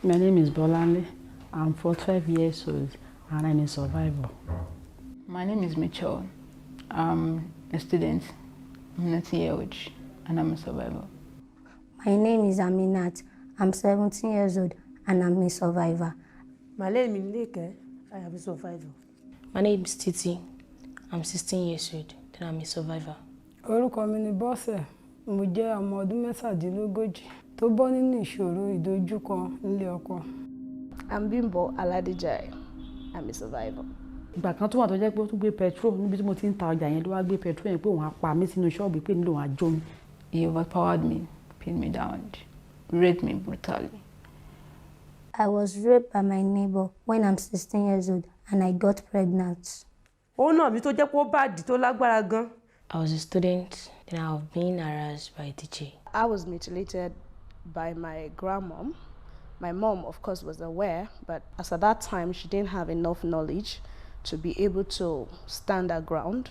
My name is Bolanle. I'm 45 years old and I'm a survivor. My name is Mitchell. I'm a student. I'm 19 years old and I'm a survivor. My name is Aminat. I'm 17 years old and I'm a survivor. My name is Leke. I am a survivor. My name is Titi. I'm 16 years old and I'm a survivor. Orúkọ mi ni Bọ́sẹ̀. Mo jẹ́ ọmọ ọdún mẹ́tàdínlógójì tó bọ́ nínú ìṣòro ìdojúkọ nílé ọkọ. I'm Bimbo Aladijai. I'm a survivor. Ìgbà kan tó wà tó jẹ́ pé ó tún gbé petrol níbi tí mo ti ń ta ọjà yẹn ló wá gbé petrol yẹn pé òun á pa mí sínú ṣọ́ọ̀bù pé nílò òun á jó mi. He overpowered me, pinned me down, raped me brutally. I was raped by my neighbor when I'm 16 years old and I got pregnant. Ó náà mi tó jẹ́ pé ó bàdí tó lágbára gan. I was a student and I was being harassed by a teacher. I was mutilated by my grandmom. My mom, of course, was aware, but as at that time, she didn't have enough knowledge to be able to stand her ground.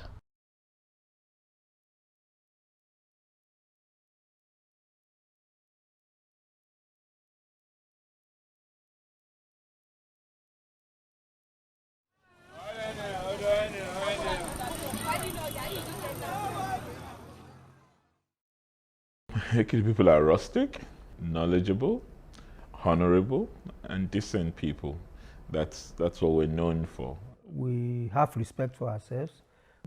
Ekiti people are rustic, knowledgeable, honorable, and decent people. That's what we're known for. We have respect for ourselves.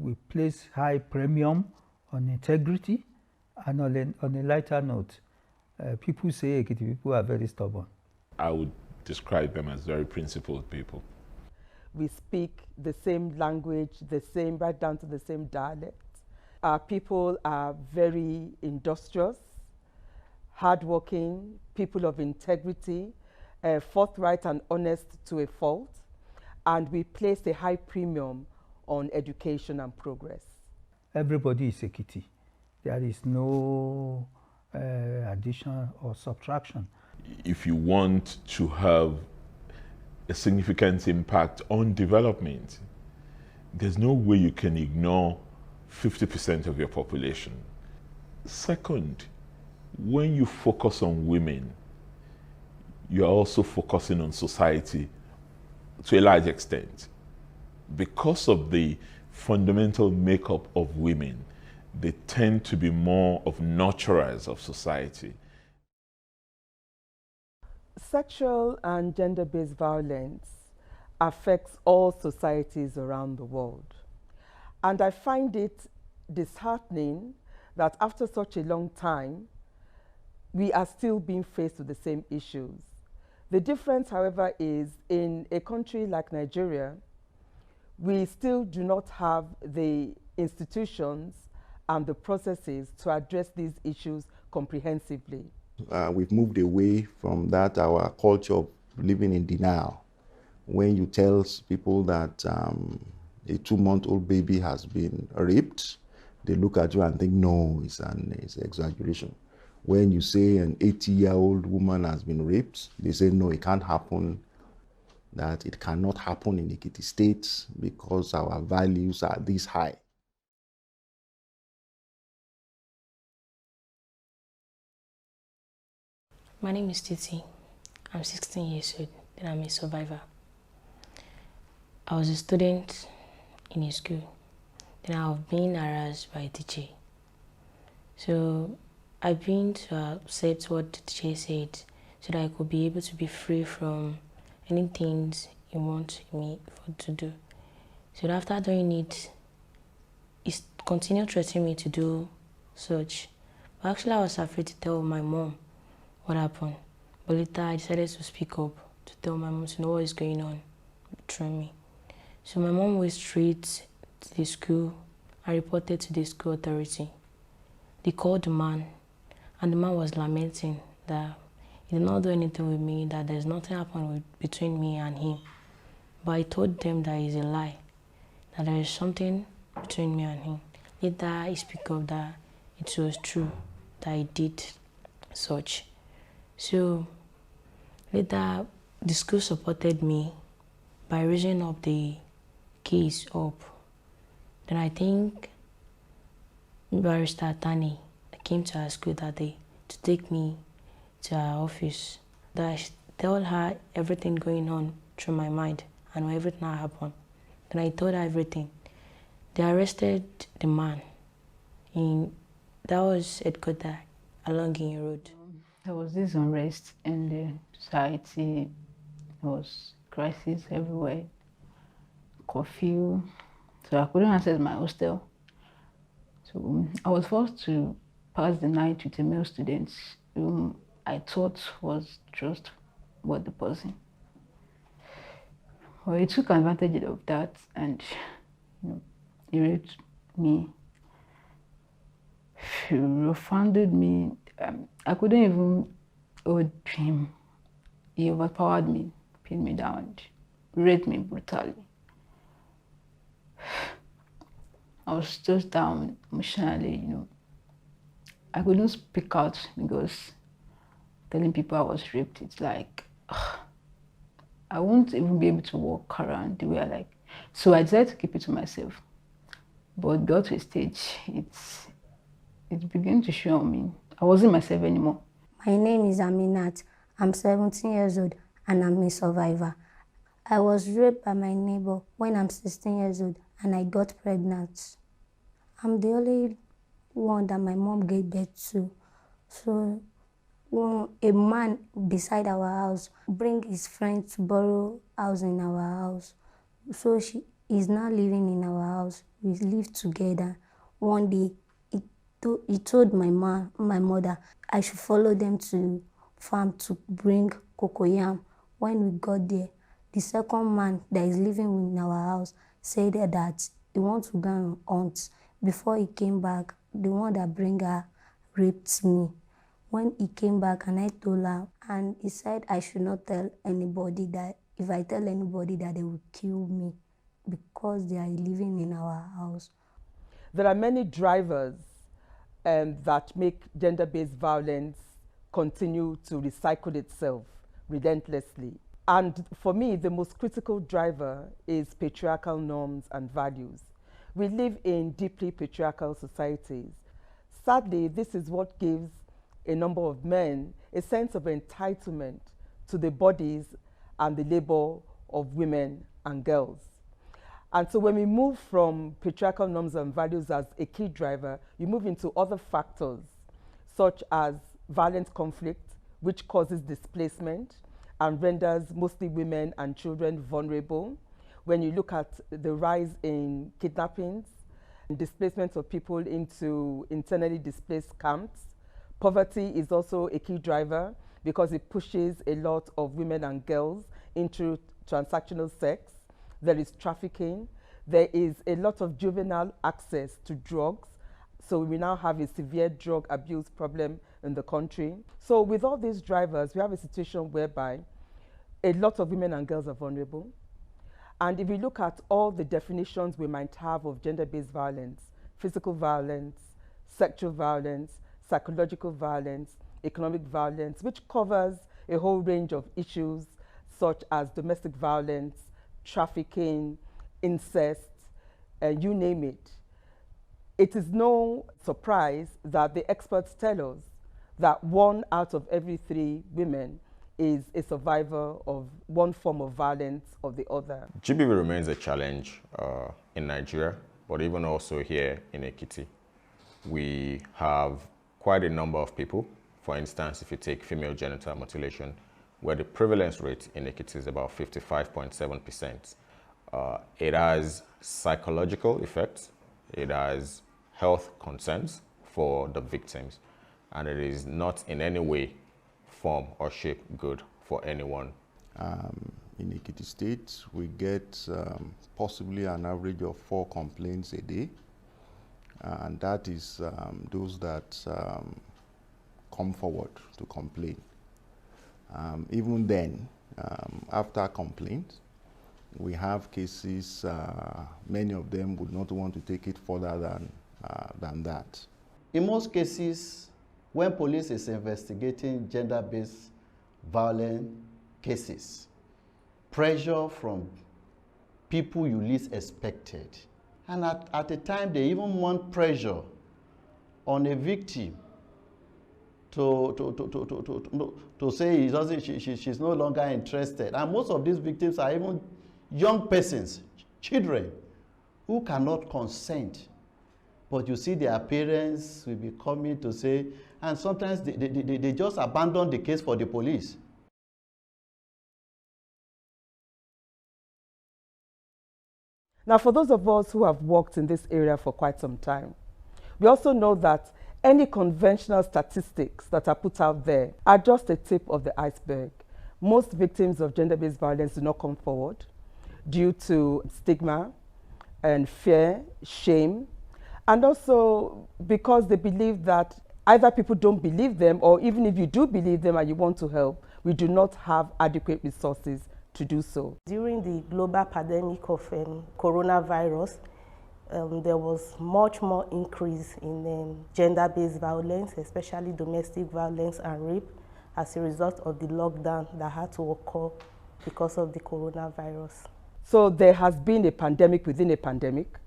We place high premium on integrity, and on a lighter note, people say Ekiti people are very stubborn. I would describe them as very principled people. We speak the same language, right down to the same dialect. Our people are very industrious, hardworking, people of integrity, forthright and honest to a fault, and we place a high premium on education and progress. Everybody is Ekiti. There is no addition or subtraction. If you want to have a significant impact on development, there's no way you can ignore 50% of your population. Second, when you focus on women, you are also focusing on society to a large extent. Because of the fundamental makeup of women, they tend to be more of nurturers of society. Sexual and gender-based violence affects all societies around the world. And I find it disheartening that after such a long time, we are still being faced with the same issues. The difference, however, is in a country like Nigeria, we still do not have the institutions and the processes to address these issues comprehensively. We've moved away from that, our culture of living in denial. When you tell people that a 2-month-old baby has been raped, they look at you and think, no, it's an exaggeration. When you say an 80-year-old woman has been raped, they say, no, it can't happen, that it cannot happen in Ekiti State because our values are this high. My name is Titi. I'm 16 years old and I'm a survivor. I was a student in a school. Then I've been harassed by a teacher. So I've been to accept what the teacher said so that I could be able to be free from any things he wants me to do. So after doing it, he continued threatening me to do such. But actually I was afraid to tell my mom what happened. But later I decided to speak up to tell my mom to know what is going on through me. So my mom went straight to the school and reported to the school authority. They called the man, and the man was lamenting that he did not do anything with me, that there's nothing happened between me and him. But I told them that it's a lie, that there is something between me and him. Later he spoke up that it was true, that he did such. So later the school supported me by raising up the case up. Then I think Barrister Tani came to our school that day to take me to our office. That tell her everything going on through my mind and everything that happened. Then I told her everything. They arrested the man that was headquarters along Guinea Road. There was this unrest in the society. There was crisis everywhere, curfew. So I couldn't access my hostel. So I was forced to pass the night with a male student whom I thought was just what the person. Well, he took advantage of that and he raped me. He refunded me. I couldn't even hold him. He overpowered me, pinned me down, raped me brutally. I was just down emotionally, I couldn't speak out because telling people I was raped, it's like, I won't even be able to walk around the way I like. So I decided to keep it to myself. But got to a stage, it began to show me. I wasn't myself anymore. My name is Aminat. I'm 17 years old and I'm a survivor. I was raped by my neighbor when I'm 16 years old and I got pregnant. I'm the only one that my mom gave birth to. So a man beside our house bring his friend to borrow house in our house. So she is now living in our house. We live together. One day, he told my mother I should follow them to farm to bring cocoyam. When we got there, the second man that is living in our house said that he wants to go and hunt. Before he came back, the one that bring her raped me. When he came back and I told her, and he said I should not tell anybody, that if I tell anybody that they will kill me because they are living in our house. There are many drivers that make gender-based violence continue to recycle itself relentlessly. And for me, the most critical driver is patriarchal norms and values. We live in deeply patriarchal societies. Sadly, this is what gives a number of men a sense of entitlement to the bodies and the labor of women and girls. And so when we move from patriarchal norms and values as a key driver, you move into other factors, such as violent conflict, which causes displacement and renders mostly women and children vulnerable. When you look at the rise in kidnappings and displacement of people into internally displaced camps, poverty is also a key driver because it pushes a lot of women and girls into transactional sex. There is trafficking. There is a lot of juvenile access to drugs. So we now have a severe drug abuse problem in the country. So with all these drivers, we have a situation whereby a lot of women and girls are vulnerable. And if we look at all the definitions we might have of gender-based violence, physical violence, sexual violence, psychological violence, economic violence, which covers a whole range of issues such as domestic violence, trafficking, incest, you name it. It is no surprise that the experts tell us that 1 out of every 3 women is a survivor of one form of violence or the other. GBV remains a challenge in Nigeria, but even also here in Ekiti. We have quite a number of people. For instance, if you take female genital mutilation, where the prevalence rate in Ekiti is about 55.7%. It has psychological effects, it has health concerns for the victims, and it is not in any way, form or shape good for anyone. In Ekiti State, we get possibly an average of 4 complaints a day, and that is those that come forward to complain. Even then, after complaint, we have cases, many of them would not want to take it further than that. In most cases, when police is investigating gender-based violent cases, pressure from people you least expected, and at a time they even want pressure on a victim to say she's no longer interested. And most of these victims are even young persons, children, who cannot consent. But you see their parents will be coming to say, and sometimes they just abandon the case for the police. Now, for those of us who have worked in this area for quite some time, we also know that any conventional statistics that are put out there are just a tip of the iceberg. Most victims of gender-based violence do not come forward due to stigma and fear, shame, and also because they believe that either people don't believe them, or even if you do believe them and you want to help, we do not have adequate resources to do so. During the global pandemic of coronavirus, there was much more increase in gender-based violence, especially domestic violence and rape, as a result of the lockdown that had to occur because of the coronavirus. So there has been a pandemic within a pandemic.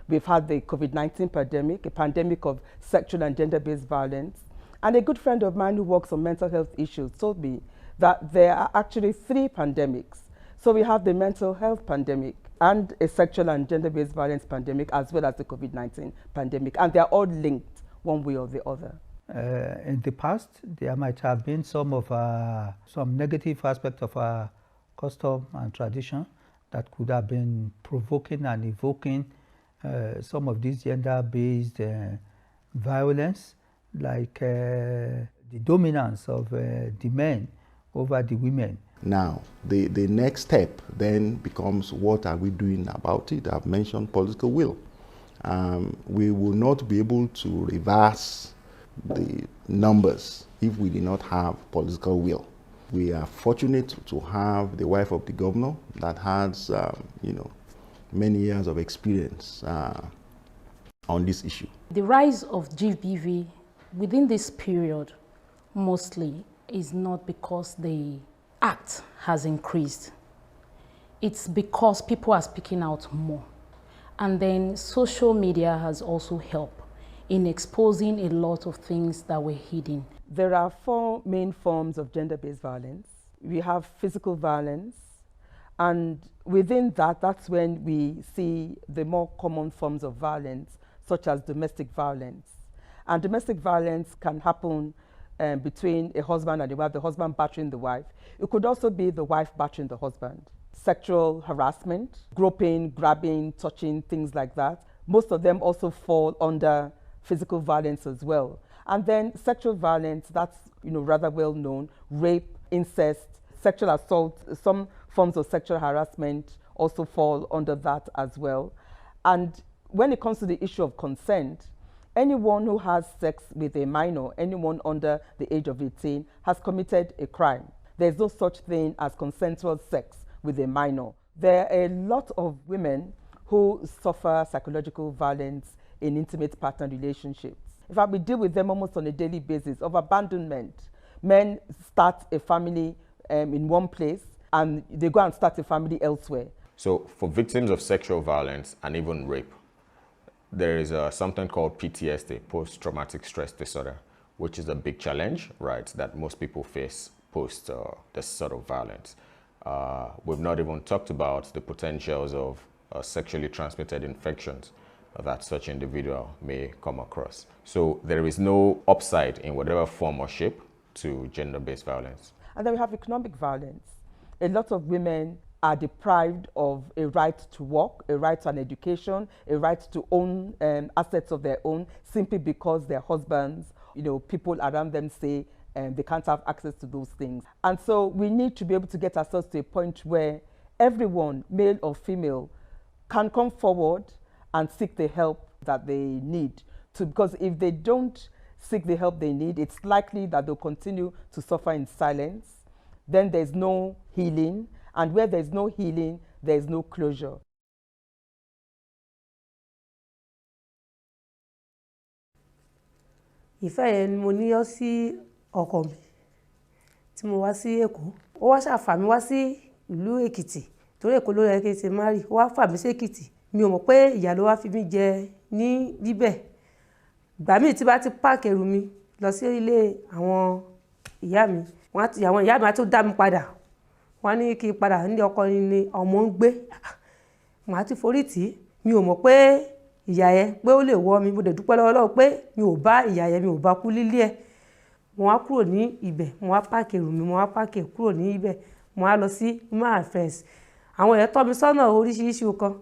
We've had the COVID-19 pandemic, a pandemic of sexual and gender-based violence. And a good friend of mine who works on mental health issues told me that there are actually 3 pandemics. So we have the mental health pandemic and a sexual and gender-based violence pandemic, as well as the COVID-19 pandemic. And they're all linked one way or the other. In the past, there might have been some negative aspect of our custom and tradition that could have been provoking and evoking some of these gender-based violence, like the dominance of the men over the women. Now, the next step then becomes, what are we doing about it? I've mentioned political will. We will not be able to reverse the numbers if we do not have political will. We are fortunate to have the wife of the governor that has, many years of experience on this issue. The rise of GBV within this period mostly is not because the act has increased. It's because people are speaking out more. And then social media has also helped in exposing a lot of things that were hidden. There are 4 main forms of gender-based violence. We have physical violence, and within that, that's when we see the more common forms of violence, such as domestic violence. And domestic violence can happen between a husband and a wife, the husband battering the wife. It could also be the wife battering the husband. Sexual harassment, groping, grabbing, touching, things like that. Most of them also fall under physical violence as well. And then sexual violence, that's rather well known, rape, incest, sexual assault, some forms of sexual harassment also fall under that as well. And when it comes to the issue of consent, anyone who has sex with a minor, anyone under the age of 18, has committed a crime. There's no such thing as consensual sex with a minor. There are a lot of women who suffer psychological violence in intimate partner relationships. In fact, we deal with them almost on a daily basis of abandonment. Men start a family in one place and they go and start a family elsewhere. So for victims of sexual violence and even rape, there is something called PTSD, post-traumatic stress disorder, which is a big challenge, right, that most people face post this sort of violence. We've not even talked about the potentials of sexually transmitted infections that such individual may come across. So there is no upside in whatever form or shape to gender-based violence. And then we have economic violence. A lot of women are deprived of a right to work, a right to an education, a right to own assets of their own, simply because their husbands, people around them say they can't have access to those things. And so we need to be able to get ourselves to a point where everyone, male or female, can come forward and seek the help that they need. Because if they don't seek the help they need, it's likely that they'll continue to suffer in silence. Then there's no healing. And where there's no healing, there's no closure. Ìfẹ́ yẹn ni mo ní ọ sí ọkọ mi tí mo wá sí Èkó. Ó wá ṣàfà mí wá sí ìlú Èkìtì torí Èkó ló yẹ kí n ti marry. Ó wá fà mí sí Èkìtì. Mi ò mọ̀ pé ìyà ló wá fi mí jẹ ní bíbẹ̀. Ìgbà míì tí bá ti páàkì ẹrù mi lọ sí ilé àwọn ìyá mi àwọn ìyá mi á tún dá mi padà wọ́n ní kí n padà nílé ọkọ ni ọmọ ń gbé màá ti forí tì í mi ò mọ̀ pé ìyá yẹn pé ó lè wọ́ mi mo dẹ̀ dúpẹ́ lọ́wọ́ Ọlọ́run pé mi ò bá ìyá yẹn mi ò bá kú lílé ẹ̀ mo wá kúrò ní ibẹ̀ mo wá páàkì ẹrù mi mo wá páàkì kúrò ní ibẹ̀ mo wá lọ sí human affairs àwọn èèyàn tọ́ mi sọ́nà oríṣiríṣi nǹkan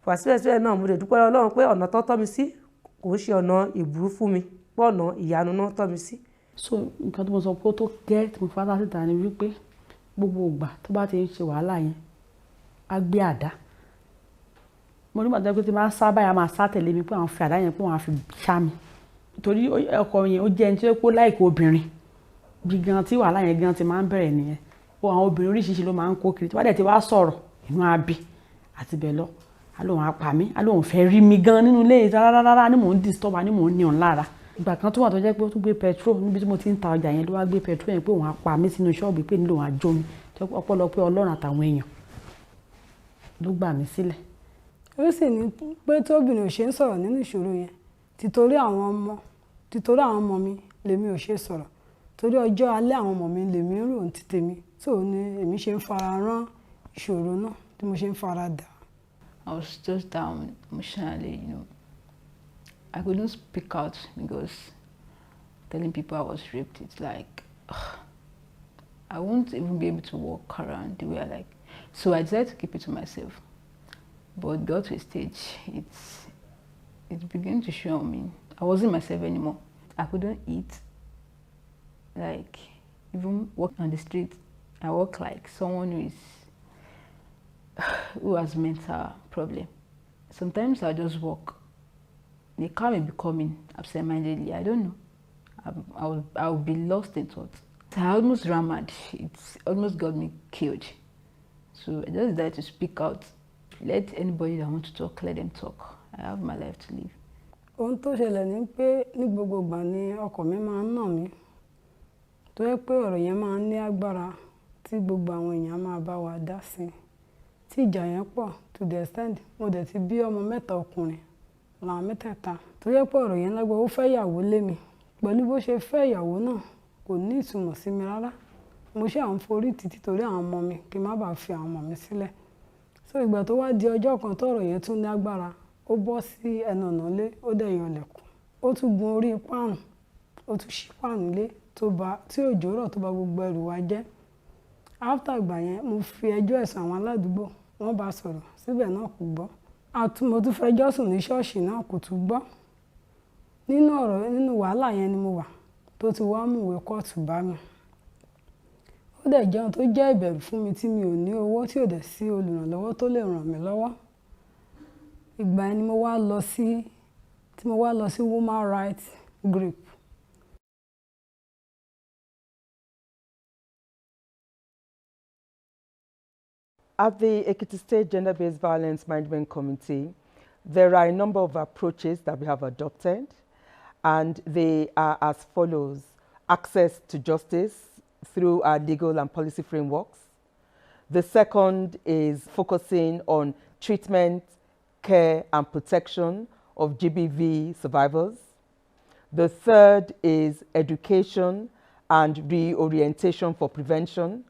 fàṣíbẹ̀síbẹ̀ náà mo dẹ̀ dúpẹ́ lọ́wọ́ Ọlọ́run pé ọ̀nà tó tọ́ mi sí kò ń ṣe ọ̀nà ìbúrú fún mi pé ọ̀nà ìyanu náà tọ́ mi sí. so nǹkan tó mo sọ pé ó tó gẹ́ tí mo fata síta ni wípé gbogbo ìgbà tó bá ti ń ṣe wàhálà yẹn á gbé àdá mo nígbà tó pé tí máa ń sábà yà máa sá tẹ̀lé mi pé àwọn fi àdá yẹn pé wọ́n á fi ṣá mi torí ọkọ yẹn ó jẹ́ ẹni tí ó pé láìkó obìnrin bí gan tí wàhálà yẹn gan ti máa ń bẹ̀rẹ̀ nìyẹn àwọn obìnrin oríṣiríṣi ló máa ń kó kiri tí wọ́n dẹ̀ ti wá sọ̀rọ̀ inú abi àti bẹ́ẹ̀ lọ á lóun á pa mí á lóun fẹ́ rí mi gan nínú ilé rárá ní mò ń disturb ní mò ń ní òun lára ìgbà kan tó wà tó jẹ́ pé ó tún gbé petrol níbi tí mo ti ń ta ọjà yẹn ló wá gbé petrol yẹn pé òun á pa mí sínú ṣọ́ọ̀bù pé nílò òun á jó mi ọpẹ́lọpẹ́ Ọlọ́run àtàwọn èèyàn ló gbà mí sílẹ̀. ó sì ní pé tóbìnrin ò ṣe ń sọ̀rọ̀ nínú ìṣòro yẹn títorí àwọn ọmọ mi lèmi ò ṣe sọ̀rọ̀ torí ọjọ́ alẹ́ àwọn ọmọ mi lèmi ń rò ní tèmi tó ní èmi ṣe ń fara rán ìṣòro náà tí mo ṣe ń fara dà. I was just down emotionally, I couldn't speak out because telling people I was raped, it's like, I won't even be able to walk around the way I like. So I decided to keep it to myself. But got to a stage, it began to show me. I wasn't myself anymore. I couldn't eat. Like, even walk on the street, I walk like someone who has mental problem. Sometimes I just walk. The car may be coming absent-mindedly. I don't know. I'll be lost in thought. I almost ran mad. It's almost got me killed. So I just decided to speak out. Let anybody that wants to talk, let them talk. I have my life to live. Ohun tó ṣẹlẹ̀ ni pé ní gbogbo ìgbà ni ọkọ mi máa ń nà mí. Tó yẹ pé ọ̀rọ̀ yẹn máa ń ní agbára tí gbogbo àwọn èèyàn máa bá wa dá sí. Tí ìjà yẹn pọ̀ to the extent mo dẹ̀ ti bí ọmọ 3 ọkùnrin làwọn mẹ́tẹ̀ẹ̀ta. Tó yẹ pé ọ̀rọ̀ yẹn lágbára ó fẹ́ ìyàwó lé mi. Pẹ̀lú bó ṣe fẹ́ ìyàwó náà kò ní ìtumọ̀ sí mi rárá. Mo ṣe àwọn forí títí torí àwọn ọmọ mi kí n má bàa fi àwọn ọmọ mi sílẹ̀. So ìgbà tó wá di ọjọ́ kan tọ́rọ̀ yẹn tún ní agbára ó bọ́ sí ẹnu ọ̀nà ilé ó dẹ̀ yọ ilẹ̀kùn. Ó tún gun orí páànù ó tún ṣí páànù ilé tí òjò rọ̀ tó bà gbogbo ẹrù wa jẹ́. After ìgbà yẹn mo fi ẹjọ́ ẹ̀sùn àwọn aládùúgbò wọ́n bá sọ̀rọ̀ síbẹ̀ náà kò gbọ́. Mo tún fẹjọ́ sùn ní ṣọ́ọ̀ṣì náà kò tún gbọ́. Nínú wàhálà yẹn ni mo wà tó ti wá mú ìwé kóòtù bá mi. Ó dẹ̀ jẹ́ ohun tó jẹ́ ìbẹ̀rù fún mi tí mi ò ní owó tí ò dẹ̀ sí olùrànlọ́wọ́ tó lè ràn mí lọ́wọ́. Ìgbà yẹn ni mo wá lọ sí woman rights group. At the Ekiti State Gender-Based Violence Management Committee, there are a number of approaches that we have adopted, and they are as follows: access to justice through our legal and policy frameworks. The second is focusing on treatment, care, and protection of GBV survivors. The third is education and reorientation for prevention.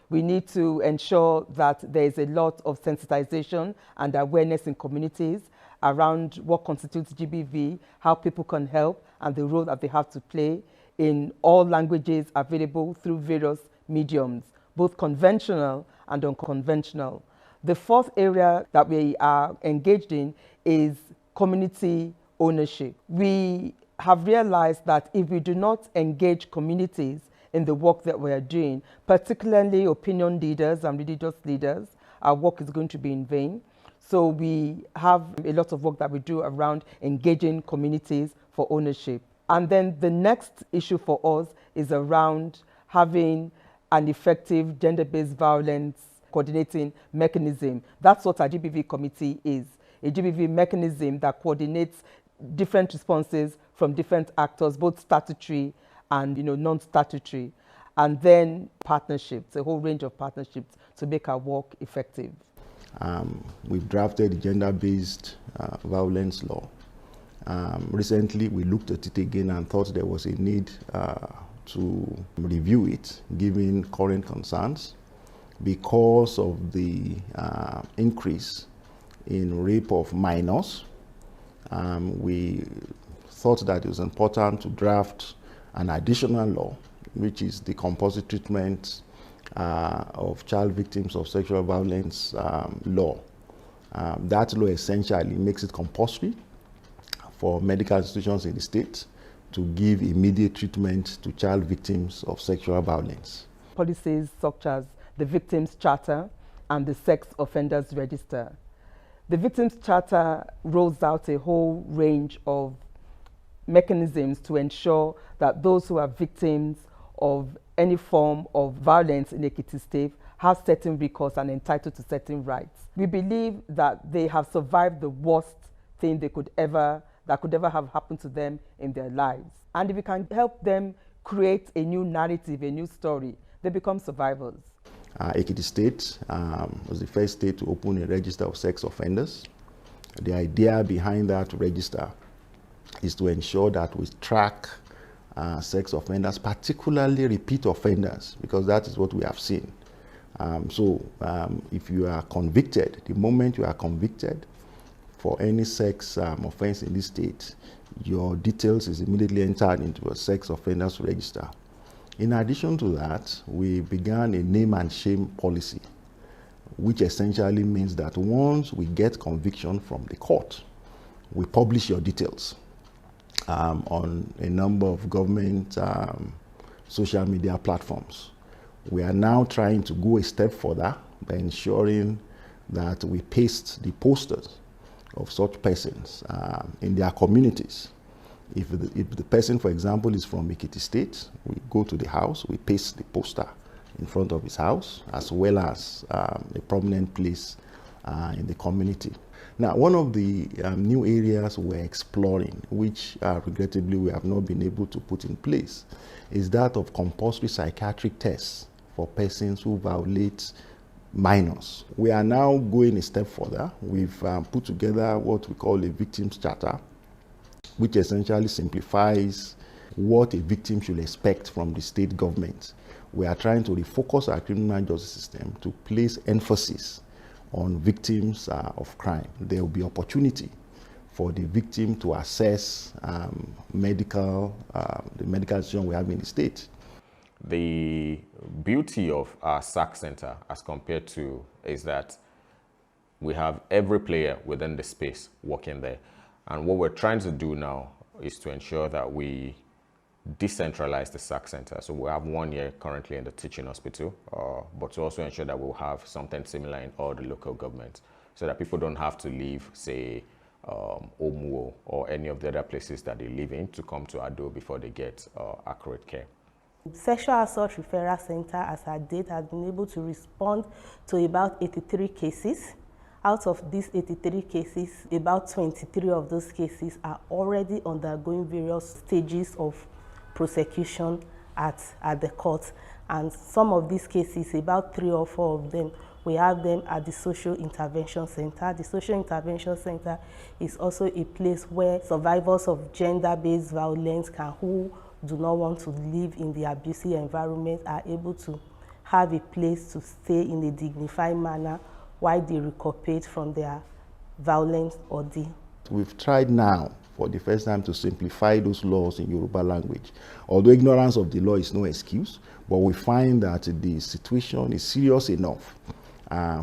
We need to ensure that there is a lot of sensitization and awareness in communities around what constitutes GBV, how people can help, and the role that they have to play in all languages available through various mediums, both conventional and unconventional. The fourth area that we are engaged in is community ownership. We have realized that if we do not engage communities in the work that we are doing, particularly opinion leaders and religious leaders, our work is going to be in vain. So we have a lot of work that we do around engaging communities for ownership. And then the next issue for us is around having an effective gender-based violence coordinating mechanism. That's what our GBV committee is, a GBV mechanism that coordinates different responses from different actors, both statutory and non-statutory, and then partnerships, a whole range of partnerships to make our work effective. We've drafted the gender-based violence law, Recently, we looked at it again and thought there was a need to review it, given current concerns, because of the increase in rape of minors. We thought that it was important to draft an additional law, which is the compulsory treatment of child victims of sexual violence law. That law essentially makes it compulsory for medical institutions in the state to give immediate treatment to child victims of sexual violence. Policies such as the Victims' Charter and the Sex Offenders Register. The Victims' Charter rolls out a whole range of mechanisms to ensure that those who are victims of any form of violence in Ekiti State have certain recourse and entitled to certain rights. We believe that they have survived the worst thing that could ever have happened to them in their lives. And if we can help them create a new narrative, a new story, they become survivors. Ekiti State was the first state to open a register of sex offenders. The idea behind that register is to ensure that we track sex offenders, particularly repeat offenders, because that is what we have seen. If you are convicted, the moment you are convicted for any sex offense in this state, your details is immediately entered into a sex offenders register. In addition to that, we began a name and shame policy, which essentially means that once we get conviction from the court, we publish your details on a number of government social media platforms. We are now trying to go a step further by ensuring that we paste the posters of such persons in their communities. If the person, for example, is from Ekiti State, we go to the house, we paste the poster in front of his house, as well as a prominent place in the community. Now, one of the new areas we're exploring, which regrettably we have not been able to put in place, is that of compulsory psychiatric tests for persons who violate minors. We are now going a step further. We've put together what we call a Victims' Charter, which essentially simplifies what a victim should expect from the state government. We are trying to refocus our criminal justice system to place emphasis on victims of crime. There will be opportunity for the victim to assess the medical institution we have in the state. The beauty of our SAC center as compared to is that we have every player within the space working there. And what we're trying to do now is to ensure that we decentralize the SAC center. So we have 1 year currently in the teaching hospital, but to also ensure that we'll have something similar in all the local governments so that people don't have to leave, say, Omuo or any of the other places that they live in to come to Ado before they get accurate care. Sexual Assault Referral Center, as at date, has been able to respond to about 83 cases. Out of these 83 cases, about 23 of those cases are already undergoing various stages of prosecution at the court. And some of these cases, about 3 or 4 of them, we have them at the Social Intervention Center. The Social Intervention Center is also a place where survivors of gender-based violence who do not want to live in the abusive environment are able to have a place to stay in a dignified manner while they recuperate from their violent ordeal. We've tried now for the first time to simplify those laws in Yoruba language. Although ignorance of the law is no excuse, but we find that the situation is serious enough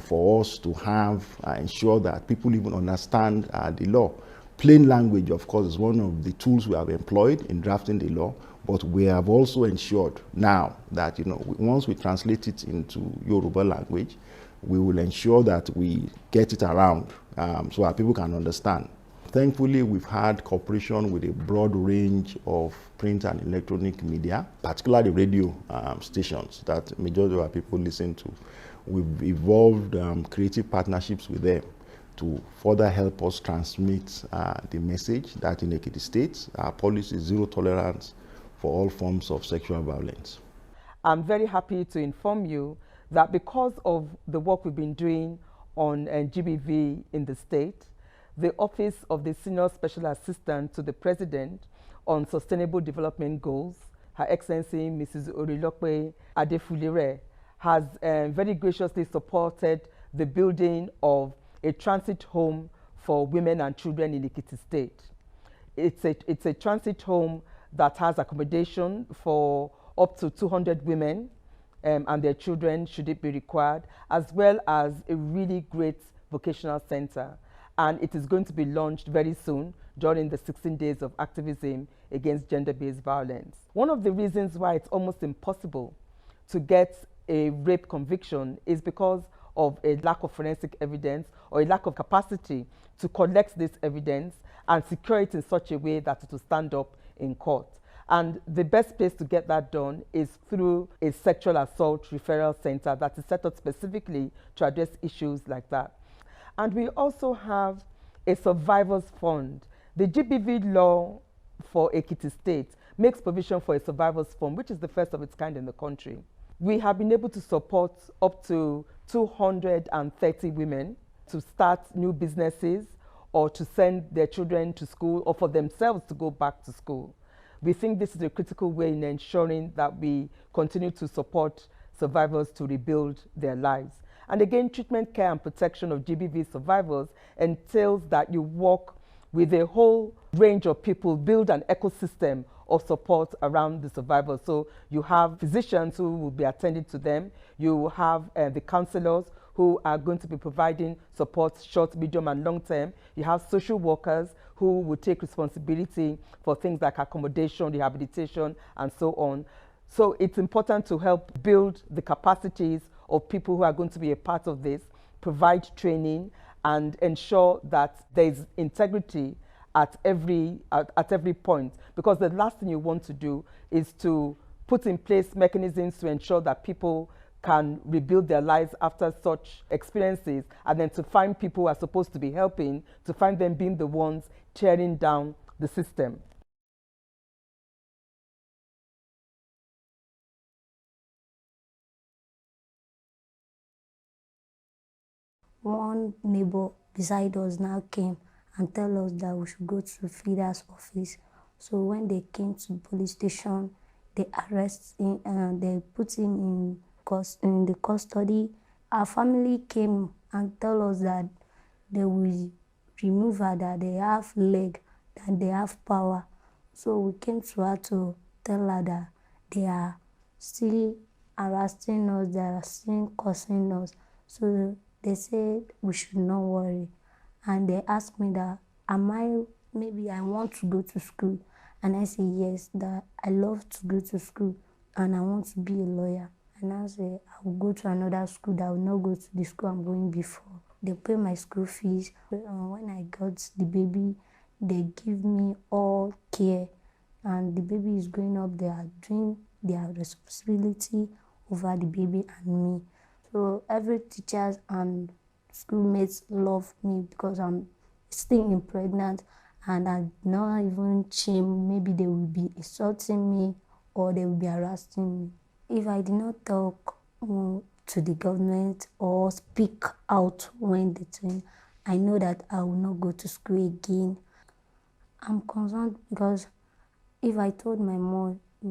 for us to have ensure that people even understand the law. Plain language, of course, is one of the tools we have employed in drafting the law, but we have also ensured now that once we translate it into Yoruba language, we will ensure that we get it around so that people can understand. Thankfully, we've had cooperation with a broad range of print and electronic media, particularly radio stations that majority of our people listen to. We've evolved creative partnerships with them to further help us transmit the message that in Ekiti State, our policy is zero tolerance for all forms of sexual violence. I'm very happy to inform you that because of the work we've been doing on GBV in the state, the Office of the Senior Special Assistant to the President on Sustainable Development Goals, Her Excellency Mrs. Orilope Adefulire, has very graciously supported the building of a transit home for women and children in Ekiti State. It's a transit home that has accommodation for up to 200 women and their children, should it be required, as well as a really great vocational center. And it is going to be launched very soon during the 16 days of activism against gender-based violence. One of the reasons why it's almost impossible to get a rape conviction is because of a lack of forensic evidence or a lack of capacity to collect this evidence and secure it in such a way that it will stand up in court. And the best place to get that done is through a sexual assault referral center that is set up specifically to address issues like that. And we also have a survivors fund. The GBV law for Ekiti State makes provision for a survivors fund, which is the first of its kind in the country. We have been able to support up to 230 women to start new businesses or to send their children to school or for themselves to go back to school. We think this is a critical way in ensuring that we continue to support survivors to rebuild their lives. And again, treatment, care, and protection of GBV survivors entails that you work with a whole range of people, build an ecosystem of support around the survivors. So you have physicians who will be attending to them. You have the counselors who are going to be providing support short, medium, and long term. You have social workers who will take responsibility for things like accommodation, rehabilitation, and so on. So it's important to help build the capacities of people who are going to be a part of this, provide training, and ensure that there is integrity at every point. Because the last thing you want to do is to put in place mechanisms to ensure that people can rebuild their lives after such experiences, and then to find people who are supposed to be helping, to find them being the ones tearing down the system. One neighbor beside us now came and tell us that we should go to Feeder's office. So when they came to the police station, they arrest him and they put him in the custody. Our family came and tell us that they will remove her, that they have leg, that they have power. So we came to her to tell her that they are still harassing us, they are still cursing us. So they said we should not worry. And they asked me that, maybe I want to go to school. And I said yes, that I love to go to school and I want to be a lawyer. And I said I will go to another school, that I will not go to the school I'm going before. They pay my school fees. When I got the baby, they give me all care. And the baby is growing up, they are doing their responsibility over the baby and me. So every teachers and schoolmates love me because I'm still pregnant and I'm not even shame. Maybe they will be insulting me or they will be harassing me. If I did not talk to the government or speak out when they turn, I know that I will not go to school again. I'm concerned because if I told my mom, he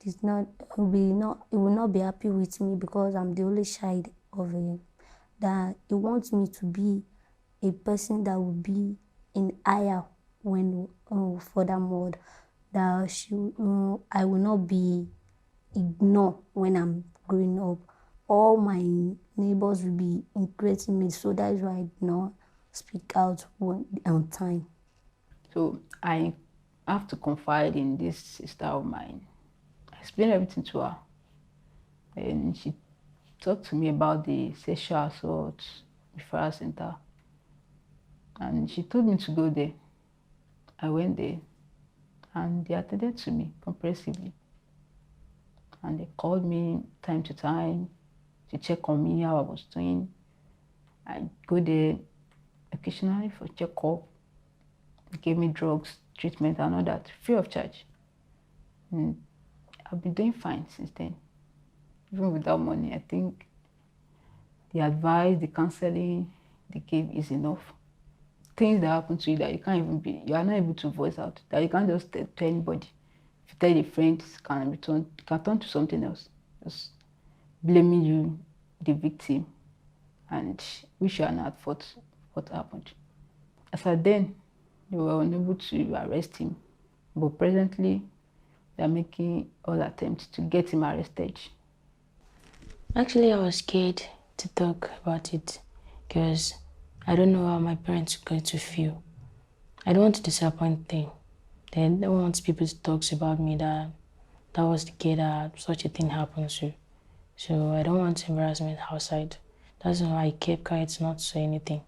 will not be happy with me because I'm the only child of him. That he wants me to be a person that will be in higher when furthermore, that I will not be ignored when I'm growing up. All my neighbors will be encouraging me, so that is why I did not speak out on time. So I have to confide in this sister of mine. I explained everything to her, and she talked to me about the sexual assault referral center, and she told me to go there. I went there, and they attended to me comprehensively, and they called me time to time to check on me, how I was doing. I go there occasionally for checkup. They gave me drugs, treatment, and all that, free of charge. And I've been doing fine since then. Even without money, I think the advice, the counseling they gave is enough. things that happen to you that you are not able to voice out, that you can't just tell anybody. If you tell a friend, it can turn to something else. Just blaming you, the victim, and which you are not at fault what happened. As at then, they were unable to arrest him, but presently they are making all attempts to get him arrested. Actually, I was scared to talk about it because I don't know how my parents are going to feel. I don't want to disappoint them. They don't want people to talk about me that was the kid that such a thing happened to. So I don't want embarrassment outside. That's why I kept quiet, not to say anything.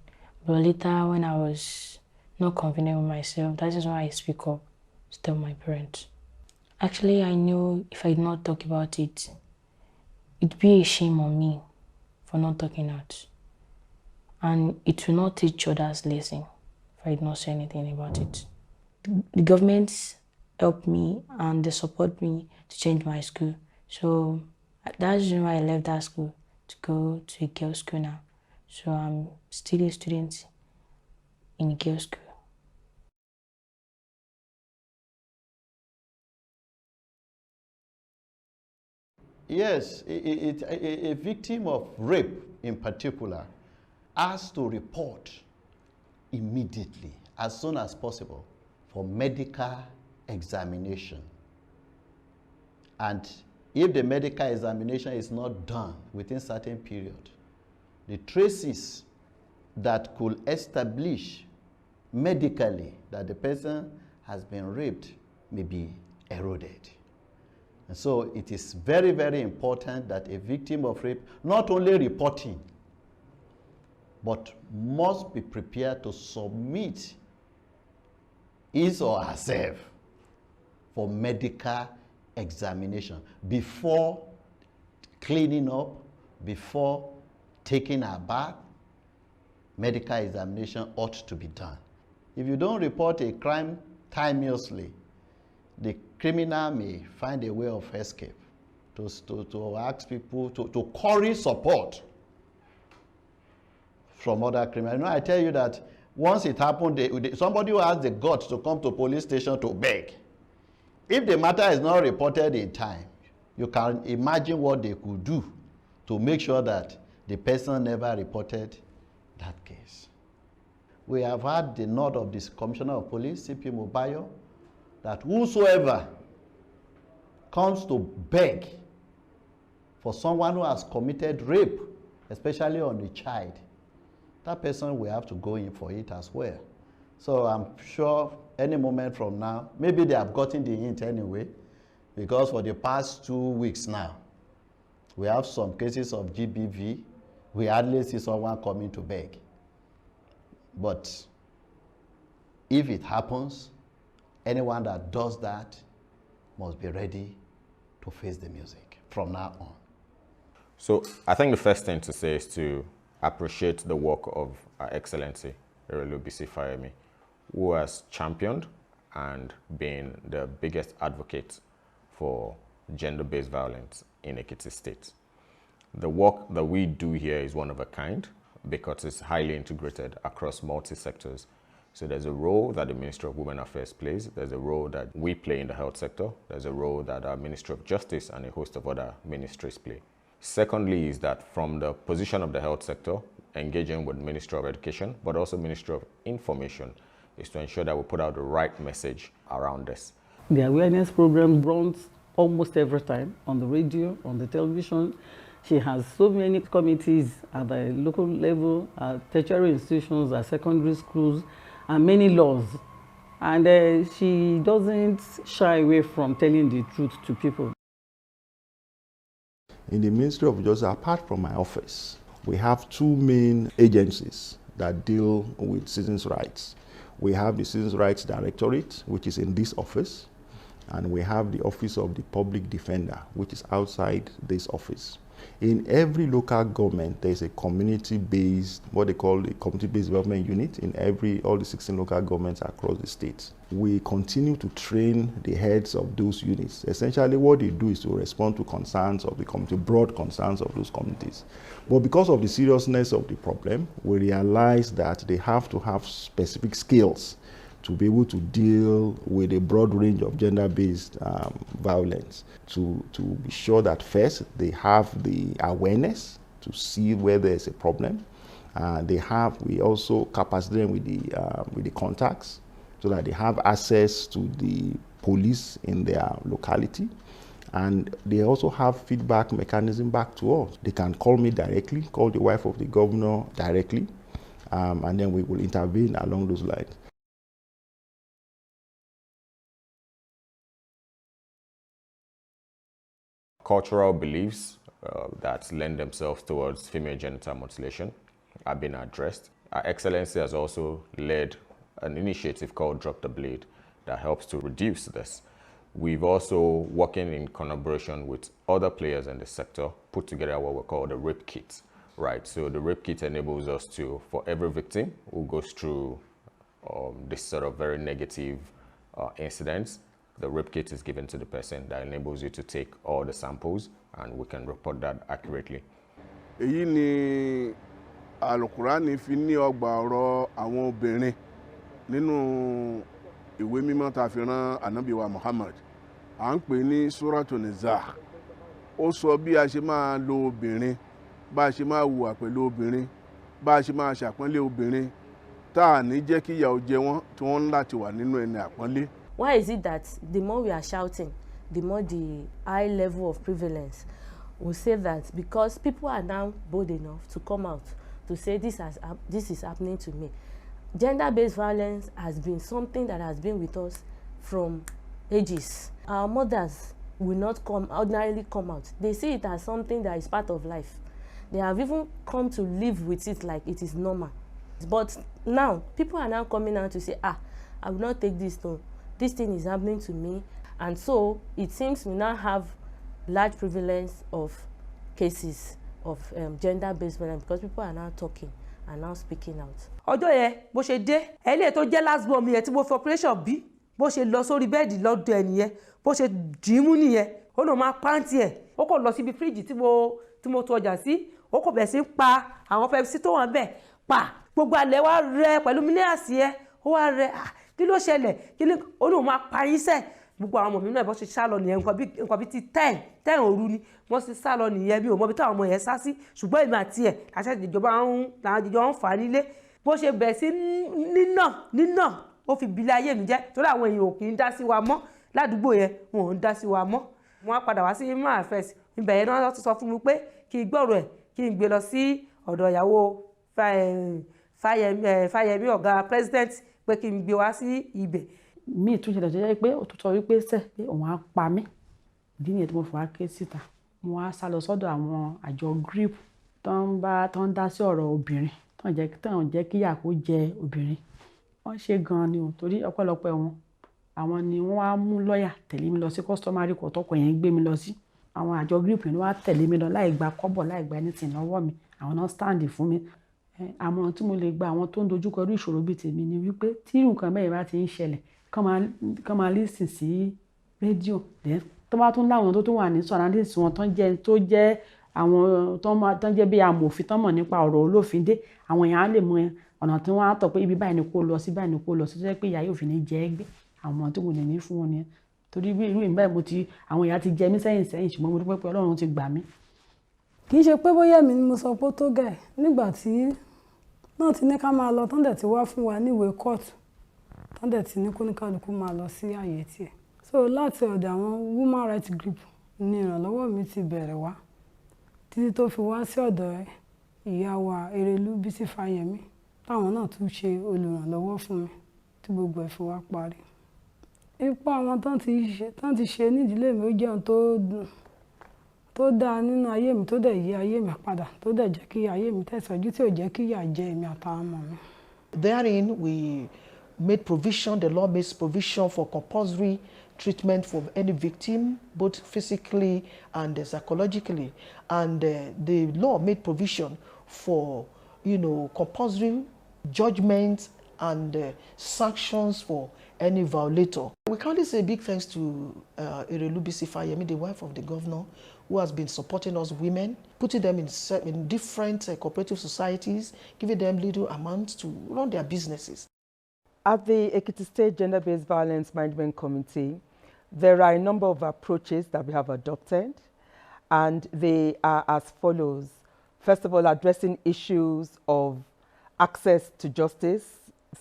But later, when I was not confident with myself, that is why I speak up to tell my parents. Actually, I knew if I did not talk about it, it'd be a shame on me for not talking out. And it will not teach others lesson if I did not say anything about it. The government helped me and they support me to change my school. So that's why I left that school to go to a girls' school now. So I'm still a student in a girls' school. Yes, a victim of rape in particular has to report immediately, as soon as possible, for medical examination. And if the medical examination is not done within a certain period, the traces that could establish medically that the person has been raped may be eroded. And so it is very, very important that a victim of rape not only reporting, but must be prepared to submit his or herself for medical examination before cleaning up, before taking a bath. Medical examination ought to be done. If you don't report a crime timeously, the criminal may find a way of escape to ask people to curry support from other criminals. You know, I tell you that once it happened, somebody who has the guts to come to police station to beg, if the matter is not reported in time, you can imagine what they could do to make sure that the person never reported that case. We have had the note of this Commissioner of Police, CP Mobayo, that whosoever comes to beg for someone who has committed rape, especially on a child, that person will have to go in for it as well. So I'm sure any moment from now, maybe they have gotten the hint anyway, because for the past 2 weeks now, we have some cases of GBV. We hardly see someone coming to beg. But if it happens, anyone that does that must be ready to face the music from now on. So I think the first thing to say is to appreciate the work of Her Excellency Erelu Bisi Fayemi, who has championed and been the biggest advocate for gender-based violence in Ekiti State. The work that we do here is one of a kind because it's highly integrated across multi-sectors. So there's a role that the Ministry of Women Affairs plays, there's a role that we play in the health sector, there's a role that our Ministry of Justice and a host of other ministries play. Secondly is that from the position of the health sector, engaging with Ministry of Education, but also Ministry of Information, is to ensure that we put out the right message around this. The awareness program runs almost every time on the radio, on the television. She has so many committees at the local level, at tertiary institutions, at secondary schools, and many laws. And she doesn't shy away from telling the truth to people. In the Ministry of Justice, apart from my office, we have two main agencies that deal with citizens' rights. We have the Citizens' Rights Directorate, which is in this office, and we have the Office of the Public Defender, which is outside this office. In every local government, there's a community-based, what they call a community-based development unit in all the 16 local governments across the state. We continue to train the heads of those units. Essentially, what they do is to respond to concerns of the community, broad concerns of those communities. But because of the seriousness of the problem, we realize that they have to have specific skills to be able to deal with a broad range of gender-based violence, to be sure that first they have the awareness to see where there's a problem. We also capacitate them with the contacts so that they have access to the police in their locality. And they also have feedback mechanism back to us. They can call me directly, call the wife of the governor directly, and then we will intervene along those lines. Cultural beliefs that lend themselves towards female genital mutilation are being addressed. Our Excellency has also led an initiative called Drop the Blade that helps to reduce this. We've also, working in collaboration with other players in the sector, put together what we call the rape kit, right? So the rape kit enables us to, for every victim who goes through this sort of very negative incidents, the rape kit is given to the person that enables you to take all the samples and we can report that accurately. Èyí ni Al-Qur'ani fi ní ọgbà ọ̀rọ̀ àwọn obìnrin nínú ìwé mímọ́ tá fi rán Ànábì wa Muhammad. À ń pè ní Suratul Nisa. Ó sọ bí a ṣe máa lo obìnrin, bá a ṣe máa hùwà pẹ̀lú obìnrin, bá a ṣe máa ṣàpọ́nlé obìnrin, tá à ní jẹ́ kí ìyà ó jẹ wọ́n tí wọ́n láti wà nínú ẹni àpọ́nlé. Why is it that the more we are shouting, the more the high level of prevalence? We say that because people are now bold enough to come out to say this is happening to me. Gender-based violence has been something that has been with us from ages. Our mothers will not ordinarily come out. They see it as something that is part of life. They have even come to live with it like it is normal. But now, people are now coming out to say, I will not take this tone. This thing is happening to me. And so it seems we now have large prevalence of cases of gender-based violence because people are now talking and now speaking out. Ọjọ́ yẹn bó ṣe dé ẹlẹ́yìn tó jẹ́ last born mi yẹn tí mo fi operation bí bó ṣe lọ sórí bẹ́ẹ̀dì lọ́dọ̀ ẹ̀ nìyẹn bó ṣe dìímú nìyẹn ó lọ máa pàǹtì ẹ̀ ó kò lọ síbi fíríjì tí mo tò ọjà sí ó kò bẹ̀ sí pa àwọn Pepsi tó wọ́n bẹ̀ pa gbogbo alẹ́ wa rẹ pẹ̀lú mílíọ̀sì ẹ̀ ó wá rẹ kí ló ṣẹlẹ̀ kí ni ó lóun máa pa yín sẹ́ẹ̀ gbogbo àwọn ọmọ mi náà bó ṣe sá lọ nìyẹn nǹkan bí ti 10 òru ni wọ́n sì sá lọ nìyẹn bí ò mọ bí táwọn ọmọ yẹn sá sí ṣùgbọ́n èmi àti ẹ̀ àṣẹ ìjọba làwọn jìjọ ń fà á nílé bó ṣe bẹ̀ sí nínà ó fi bilẹ̀ ayé mi jẹ́ torí àwọn èèyàn ò kì í dá sí wa mọ́ ládùúgbò yẹn wọn ò ń dá sí wa mọ́ wọ́n á padà wá sí human affairs ibẹ̀ yẹn náà sọ fún mi pé kí n gbọ́rọ̀ ẹ̀ kí n gbé lọ sí ọ̀dọ̀ ìyàwó Fáyẹmí ọ̀gá president pé kí n gbé wá sí ibẹ̀. Mi tún ṣẹlẹ̀ jẹ́ pé ó tún sọ wípé pé òun á pa mí ìdí nìyẹn tí mo fọwọ́ ké síta mo wá sá lọ sọ́dọ̀ àwọn àjọ grip tó ń dá sí ọ̀rọ̀ obìnrin tó ń jẹ́ kíyà kó jẹ obìnrin wọ́n ṣe gan-an ni o torí ọpẹ́lọpẹ́ wọn àwọn ni wọ́n wá mú lọ́ọ̀yà tẹ̀lé mi lọ sí customary court ọkọ̀ yẹn gbé mi lọ sí àwọn àjọ grip ni wọ́n á tẹ̀lé mi lọ láì gba kọ́bọ̀ láì gba anything lọ́wọ́ mi àwọn náà stand fún mi àmọ̀ràn tí mo lè gba àwọn tó ń dojúkọ irú ìṣòro bíi tèmi ni wípé tí nǹkan bẹ́ẹ̀ bá ti ń ṣẹlẹ̀ kán máa listen sí rédíò tó bá tún láwọn tó tún wà ní surroundings wọn tó jẹ́ àwọn tó jẹ́ bí amòfin tó mọ̀ nípa ọ̀rọ̀ olófin dé àwọn èèyàn á lè mọ ọ̀nà tí wọ́n á tọ̀ pé ibi báyìí ni kó lọ sí báyìí ni kó lọ sí tó jẹ́ pé ìyá yóò fi ní jẹ́ ẹgbẹ́ àwọn tí mo lè ní fún wọn nìyẹn torí bí irú ìgbà àwọn èèyàn ti jẹ mí sẹ́yìn ṣùgbọ́n mo dúpẹ́ pé Ọlọ́run ti gbà mí. kì í ṣe pé bóyá mi ni mo sọ pé ó tó gẹ̀ nígbà tí náà ti ní ká máa lọ tán dẹ̀ ti wá fún wa níwèé kóòtù tán dẹ̀ ti ní kóníkálukú máa lọ sí àyè tiẹ̀ so láti ọ̀dọ̀ àwọn women rights group ni ìrànlọ́wọ́ mi ti bẹ̀rẹ̀ wá títí tó fi wá sí ọ̀dọ̀ ìyá wa Erelú Bísí Fáyẹmí táwọn náà tún ṣe olùrànlọ́wọ́ fún mi tí gbogbo ẹ̀ fi wá parí. Ipa àwọn tán ti ṣe nídìílé mi ó jẹ́ ohun tó dùn tó dáa nínú ayé mi tó dẹ̀ yí ayé mi padà tó dẹ̀ jẹ́ kí ayé mi tẹ̀síwájú tí ò jẹ́ kí ìyà jẹ èmi àtàwọn ọmọ mi. Therein we made provision, the law makes provision for compulsory treatment for any victim, both physically and psychologically. And the law made provision for, compulsory judgment and sanctions for any violator. We can only say big thanks to Erelu Bisi Fayemi, the wife of the governor, who has been supporting us women, putting them in different cooperative societies, giving them little amounts to run their businesses. At the Ekiti State Gender-Based Violence Management Committee, there are a number of approaches that we have adopted, and they are as follows. First of all, addressing issues of access to justice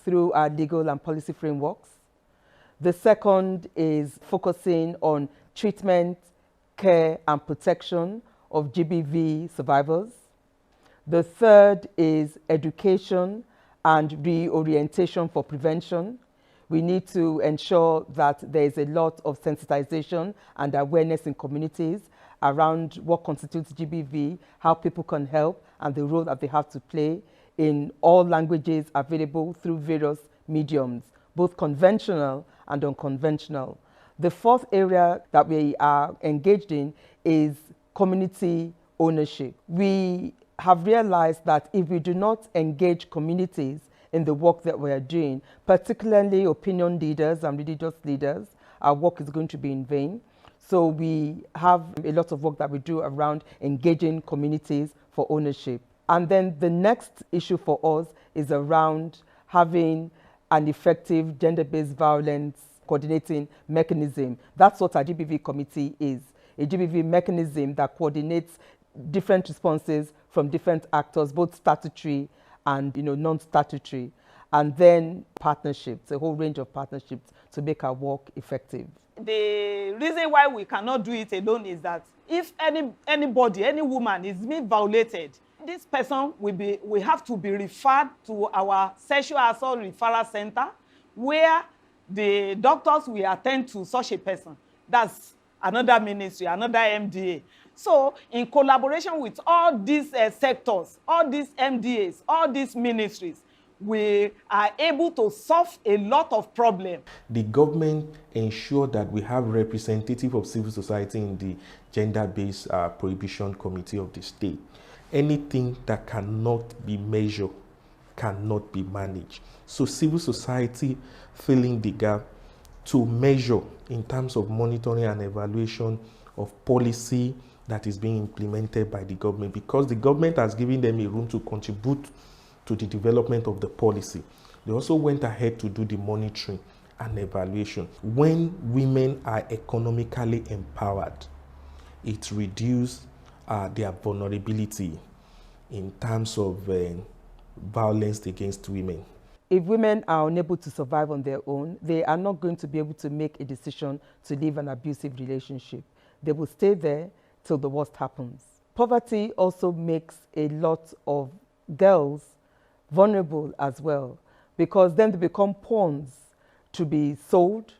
through our legal and policy frameworks. The second is focusing on treatment, care, and protection of GBV survivors. The third is education and reorientation for prevention. We need to ensure that there is a lot of sensitization and awareness in communities around what constitutes GBV, how people can help, and the role that they have to play in all languages available through various mediums, both conventional and unconventional. The fourth area that we are engaged in is community ownership. We have realized that if we do not engage communities in the work that we are doing, particularly opinion leaders and religious leaders, our work is going to be in vain. So we have a lot of work that we do around engaging communities for ownership. And then the next issue for us is around having an effective gender-based violence coordinating mechanism. That's what our GBV committee is, a GBV mechanism that coordinates different responses from different actors, both statutory and non-statutory, and then partnerships, a whole range of partnerships to make our work effective. The reason why we cannot do it alone is that if anybody, any woman is being violated, this person will have to be referred to our sexual assault referral center, where the doctors will attend to such a person. That's another ministry, another MDA. So in collaboration with all these sectors, all these MDAs, all these ministries, we are able to solve a lot of problems. The government ensure that we have representative of civil society in the gender-based prohibition committee of the state. Anything that cannot be measured cannot be managed. So civil society filling the gap to measure in terms of monitoring and evaluation of policy that is being implemented by the government, because the government has given them a room to contribute to the development of the policy. They also went ahead to do the monitoring and evaluation. When women are economically empowered, it reduces their vulnerability in terms of violence against women. If women are unable to survive on their own, they are not going to be able to make a decision to leave an abusive relationship. They will stay there till the worst happens. Poverty also makes a lot of girls vulnerable as well, because then they become pawns to be sold,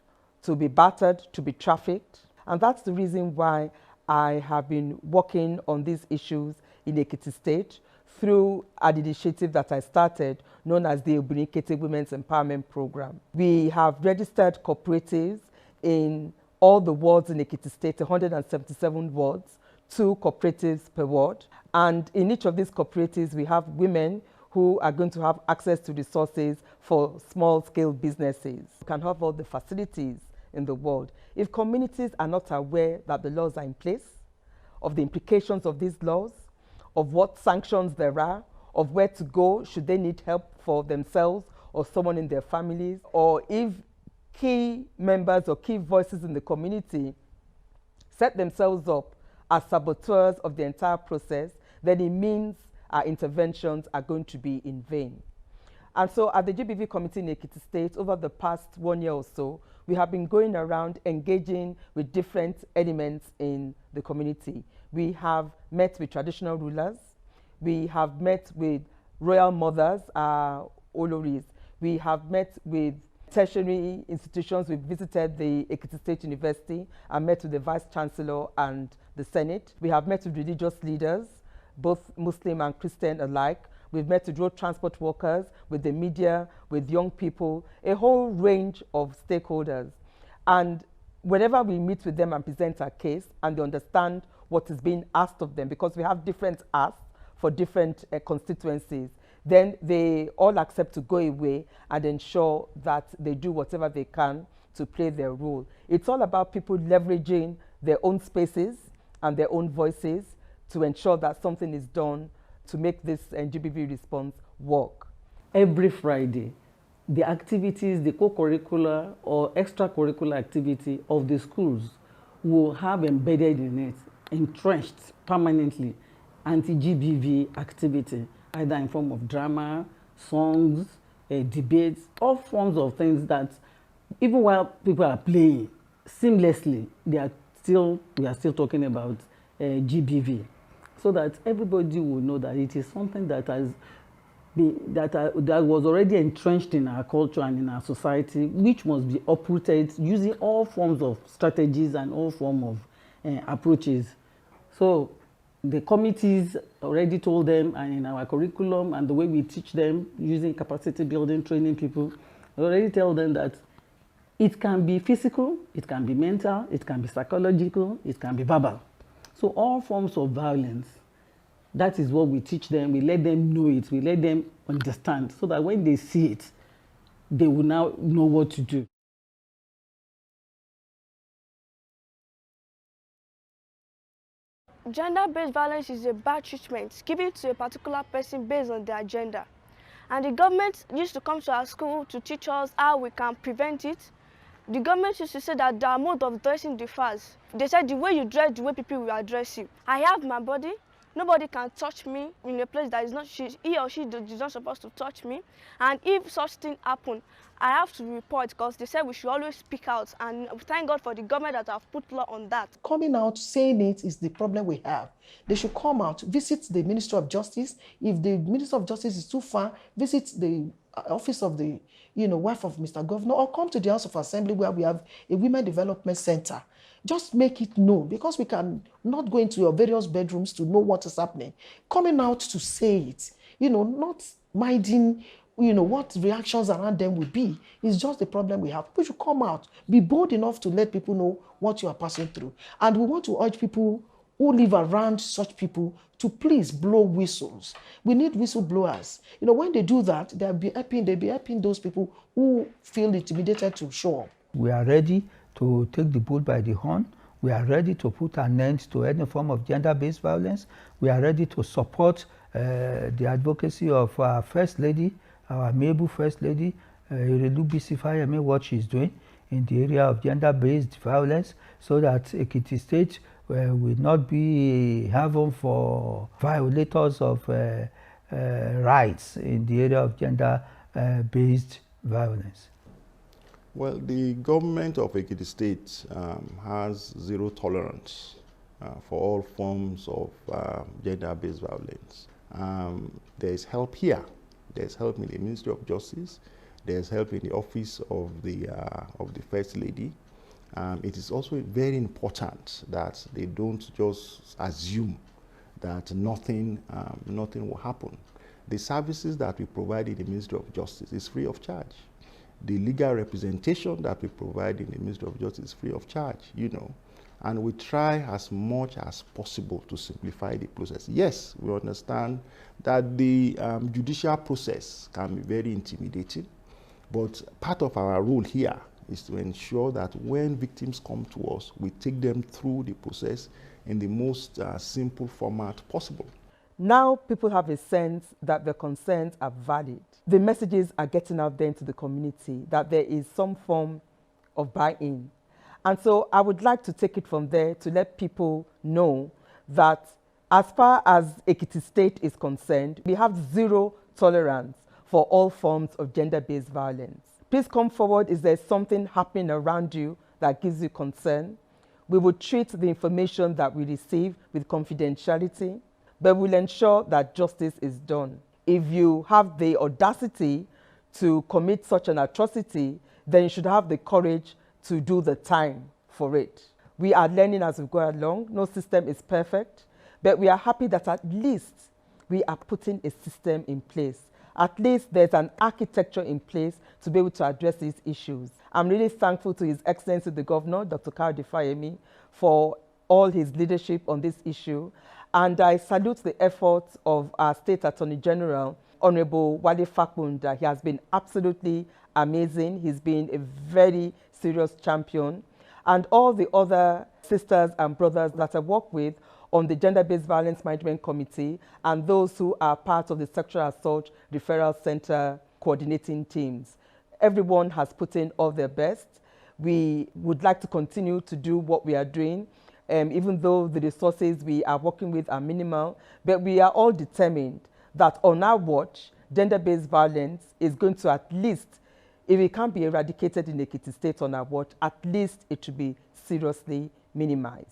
to be battered, to be trafficked. And that's the reason why I have been working on these issues in Ekiti State through an initiative that I started known as the Ekiti Women's Empowerment Program. We have registered cooperatives in all the wards in Ekiti State, 177 wards, 2 cooperatives per ward. And in each of these cooperatives, we have women who are going to have access to resources for small-scale businesses. We can have all the facilities in the world. If communities are not aware that the laws are in place, of the implications of these laws, of what sanctions there are, of where to go should they need help for themselves or someone in their families, or if key members or key voices in the community set themselves up as saboteurs of the entire process, then it means our interventions are going to be in vain. And so at the GBV committee in Ekiti State, over the past 1 year or so, we have been going around engaging with different elements in the community. We have met with traditional rulers. We have met with royal mothers, Oloris. We have met with tertiary institutions. We've visited the Ekiti State University and met with the Vice Chancellor and the Senate. We have met with religious leaders, both Muslim and Christian alike, We've met with road transport workers, with the media, with young people, a whole range of stakeholders. And whenever we meet with them and present our case and they understand what is being asked of them, because we have different asks for different constituencies, then they all accept to go away and ensure that they do whatever they can to play their role. It's all about people leveraging their own spaces and their own voices to ensure that something is done to make this GBV response work. Every Friday, the activities, the co-curricular or extracurricular activity of the schools will have embedded in it, entrenched permanently, anti-GBV activity, either in form of drama, songs, debates, all forms of things that even while people are playing seamlessly, we are still talking about GBV, so that everybody will know that it is something that has been, that was already entrenched in our culture and in our society, which must be uprooted using all forms of strategies and all forms of approaches. So the committees already told them, and in our curriculum and the way we teach them using capacity building, training people, we already tell them that it can be physical, it can be mental, it can be psychological, it can be verbal. So all forms of violence, that is what we teach them. We let them know it, we let them understand, so that when they see it, they will now know what to do. Gender-based violence is a bad treatment given to a particular person based on their gender. And the government used to come to our school to teach us how we can prevent it. The government used to say that there are modes of dressing differs. They said the way you dress, the way people will address you. I have my body. Nobody can touch me in a place that is not, he or she is not supposed to touch me. And if such thing happen, I have to report, because they said we should always speak out. And thank God for the government that have put law on that. Coming out saying it is the problem we have. They should come out, visit the Ministry of Justice. If the Ministry of Justice is too far, visit the office of the wife of Mr. Governor, or come to the House of Assembly where we have a Women Development Center. Just make it known, because we can not go into your various bedrooms to know what is happening. Coming out to say it, not minding, what reactions around them will be. It's just the problem we have. We should come out, be bold enough to let people know what you are passing through. And we want to urge people who live around such people to please blow whistles. We need whistleblowers. When they do that, they'll be helping those people who feel intimidated to show up. We are ready to take the bull by the horn. We are ready to put an end to any form of gender-based violence. We are ready to support the advocacy of our First Lady, our amiable First Lady, Erelu Bisi Fayemi, what she's doing in the area of gender-based violence, so that Ekiti State will not be haven for violators of rights in the area of gender-based violence. Well, the government of Ekiti State has zero tolerance for all forms of gender-based violence. There is help here. There is help in the Ministry of Justice. There is help in the office of the First Lady. It is also very important that they don't just assume that nothing will happen. The services that we provide in the Ministry of Justice is free of charge. The legal representation that we provide in the Ministry of Justice is free of charge, and we try as much as possible to simplify the process. Yes, we understand that the judicial process can be very intimidating, but part of our role here is to ensure that when victims come to us, we take them through the process in the most simple format possible. Now people have a sense that their concerns are valid. The messages are getting out there into the community that there is some form of buy-in. And so I would like to take it from there to let people know that as far as Ekiti State is concerned, we have zero tolerance for all forms of gender-based violence. Please come forward if there's something happening around you that gives you concern. We will treat the information that we receive with confidentiality, but we'll ensure that justice is done. If you have the audacity to commit such an atrocity, then you should have the courage to do the time for it. We are learning as we go along. No system is perfect, but we are happy that at least we are putting a system in place. At least there's an architecture in place to be able to address these issues. I'm really thankful to His Excellency the Governor, Dr. Kayode Fayemi, for all his leadership on this issue. And I salute the efforts of our State Attorney General, Honorable Wale Fakunda. He has been absolutely amazing. He's been a very serious champion. And all the other sisters and brothers that I work with on the Gender-Based Violence Management Committee and those who are part of the Sexual Assault Referral Center coordinating teams. Everyone has put in all their best. We would like to continue to do what we are doing, even though the resources we are working with are minimal, but we are all determined that on our watch, gender-based violence is going to at least, if it can't be eradicated in Ekiti State on our watch, at least it should be seriously minimized.